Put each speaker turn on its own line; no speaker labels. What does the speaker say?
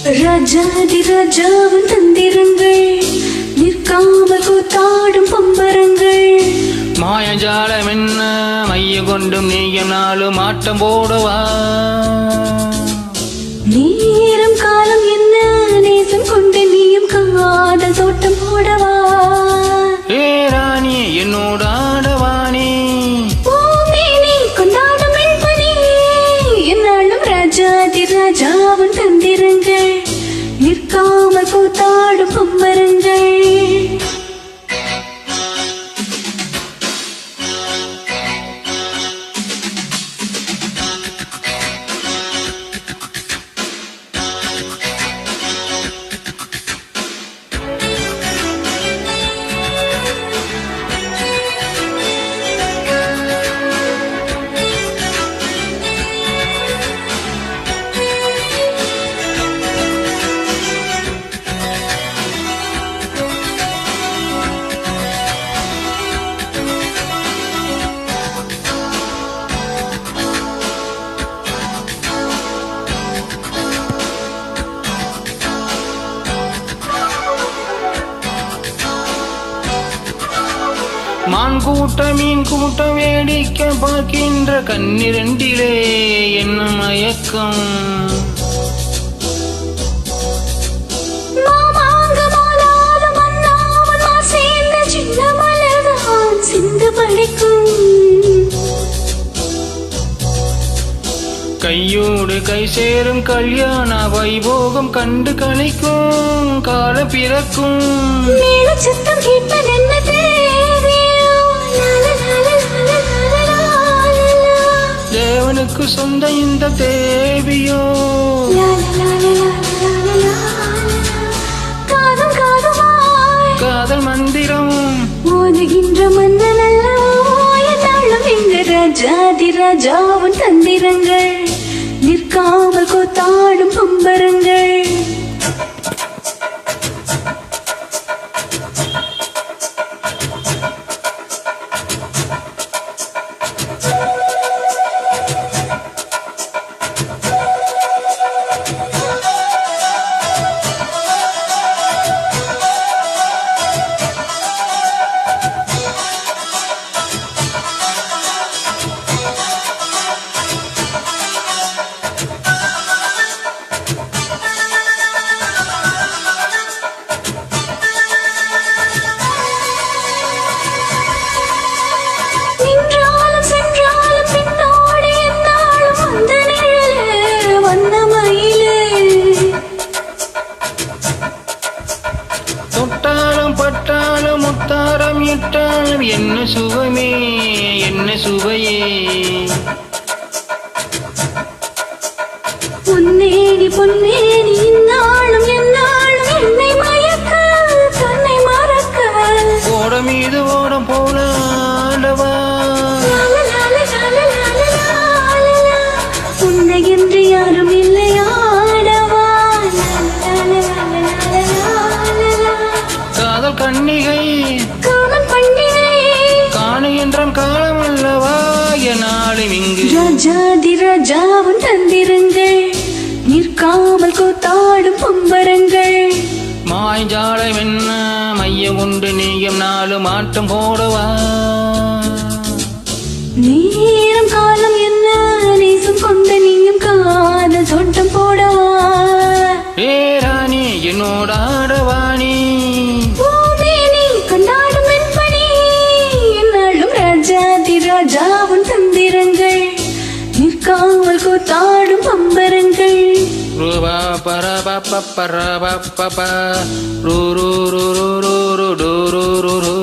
ராஜாதி ராஜாவின் தந்திரங்கள் நிற்காமல் கூத்தாடும் பம்பரங்கள்
மாயஜாலம் என்ன மைய கொண்டும் நீயும் நாளும் ஆட்டம் போடுவா
நேரம் காலம் என்ன நேசம் கொண்டு நீயும் காதல் தோட்டம் போடவா
ஏ ராணி என்னோட ஆடவானே
பூமேனி கொண்டாடும் வெண்பனி என்னாலும் ராஜாதி ராஜாவின் தந்திரங்கள் நிற்காமல் கூத்தாடும் பம்பரங்கள்
மான் கூட்டம் மீன் கூட்டம் வேடிக்கை பார்க்கின்ற கண்ணிரண்டிலே என்ன மயக்கம் கையோடு கை சேரும் கல்யாண வைபோகம் கண்டு கணிக்கும் கால பிறக்கும்
சத்தம் கேட்பது
தேவனுக்கு சொந்த இந்த தேவியோ காதல் மந்திரம்
மோதுகின்ற மன்னன் அல்லவோ எங்க ராஜாதி ராஜாவின் தந்திரங்கள் நிற்காமல் கூத்தாடும் பம்பரங்கள்
தொட்டாலும் பட்டாலும் முத்தாரம் இட்டாலும் என்ன சுகமே என்ன சுவையே
பொன்னேடி பொன்னேடி இந்நாளும் எந்நாளும் என்னை மயக்க தன்னை மறக்க
ஓட மீது ஓடம் போல ஆடவா
உன்னை என்று யாரும் இல்லை ஆடவா
காதல் கண்ணிகை
காமன் பண்டிகை
காணுகின்றான் காலம் அல்லவா என்னாலும் இங்கு
ராஜாதி ராஜாவின் தந்திரங்கள் நிற்காமல் கூத்தாடும் பம்பரங்கள்
மாய்ஜாலம் என்ன மைய கொண்டு நீயும் நாளும் ஆட்டம் போடுவா
நேரம் காலம் என்ன நேசம் கொண்டு நீயும் காதல் தோட்டம் போடவா
ஏ ராணி என்னோட ஆடவாணி
பூமேனி கொண்டாடும் வெண்பனி என்னாலும் ராஜாதி ராஜாவின் தந்திரங்கள் நிற்காமல் கூத்தாடும் பம்பரங்கள்
ரூபா பரபா பரபா பபா ரூ ரூ ரூ ரூ ரூ ரூ ரூ ரூ